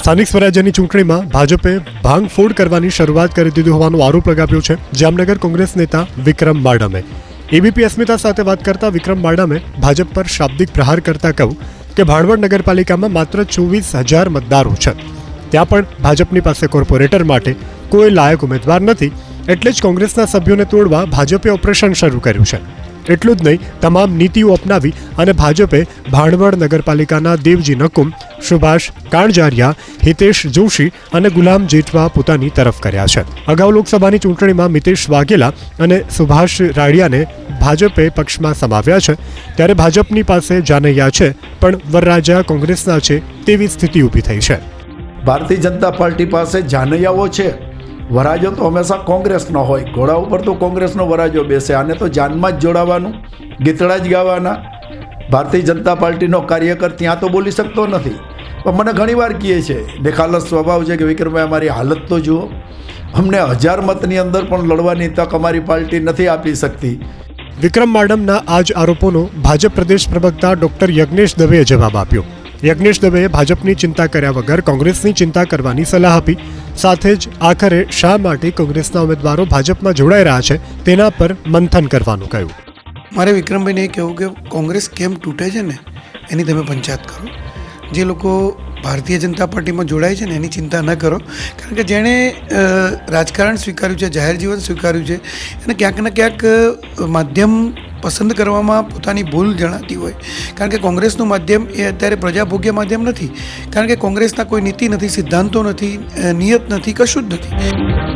સ્થાનિક સ્વરાજ્યની ચૂંટણીમાં ભાજપે ભાંગફોડ કરવાની શરૂઆત કરી દીધી હોવાનો આરોપ લગાવ્યો છે જામનગર કોંગ્રેસ નેતા વિક્રમ માડમે। એબીપી અસ્મિતા સાથે વાત કરતા વિક્રમ માડમે ભાજપ પર શાબ્દિક પ્રહાર કરતા કહ્યું કે ભાણવડ નગરપાલિકામાં માત્ર 24,000 મતદારો છે, ત્યાં પણ ભાજપની પાસે કોર્પોરેટર માટે કોઈ લાયક ઉમેદવાર નથી, એટલે જ કોંગ્રેસના સભ્યોને તોડવા ભાજપે ઓપરેશન શરૂ કર્યું છે। એટલું જ નહીં, તમામ નીતિઓ અપનાવી અને ભાજપે ભાણવડ નગરપાલિકાના દેવજી નકુમ, સુભાષ કાણજારિયા, હિતેશ જોશી અને ગુલામ જેઠવા પોતાની તરફ કર્યા છે। અગાઉ લોકસભાની ચૂંટણીમાં મિતેશ વાઘેલા અને સુભાષ રાડિયાને ભાજપે પક્ષમાં સમાવ્યા છે, ત્યારે ભાજપની પાસે જાનૈયા છે પણ વરરાજા કોંગ્રેસના છે તેવી સ્થિતિ ઊભી થઈ છે। ભારતીય જનતા પાર્ટી પાસે જાનૈયાઓ છે, વરાજો તો હંમેશા કોંગ્રેસનો હોય, ઘોડા ઉપર તો કોંગ્રેસનો વરાજો બેસે, આને તો જાનમાં જ જોડાવાનું, ગીતડા જ ગાવાના। ભારતીય જનતા પાર્ટીનો કાર્યકર ત્યાં તો બોલી શકતો નથી, પણ મને ઘણીવાર કહે છે, નિખાલસ સ્વભાવ છે કે વિક્રમભાઈ અમારી હાલત તો જુઓ, અમને 1000 મતની અંદર પણ લડવાની તક અમારી પાર્ટી નથી આપી શકતી। વિક્રમ માડમના આ જ આરોપોનો ભાજપ પ્રદેશ પ્રવક્તા ડોક્ટર યજ્ઞેશ દવેએ જવાબ આપ્યો। યજ્ઞેશ દવેએ ભાજપની ચિંતા કર્યા વગર કોંગ્રેસની ચિંતા કરવાની સલાહ આપી, સાથે જ આખરે શા માટે કોંગ્રેસના ઉમેદવારો ભાજપમાં જોડાઈ રહ્યા છે તેના પર મંથન કરવાનું કહ્યું। મારે વિક્રમભાઈને એ કહેવું કે કોંગ્રેસ કેમ તૂટે છે ને એની તમે પંચાયત કરો, જે લોકો ભારતીય જનતા પાર્ટીમાં જોડાય છે ને એની ચિંતા ન કરો, કારણ કે જેણે રાજકારણ સ્વીકાર્યું છે, જાહેર જીવન સ્વીકાર્યું છે, અને ક્યાંક ને ક્યાંક માધ્યમ પસંદ કરવામાં પોતાની ભૂલ જણાતી હોય, કારણ કે કોંગ્રેસનું માધ્યમ એ અત્યારે પ્રજાભોગ્ય માધ્યમ નથી, કારણ કે કોંગ્રેસના કોઈ નીતિ નથી, સિદ્ધાંતો નથી, નિયત નથી, કશું જ નથી।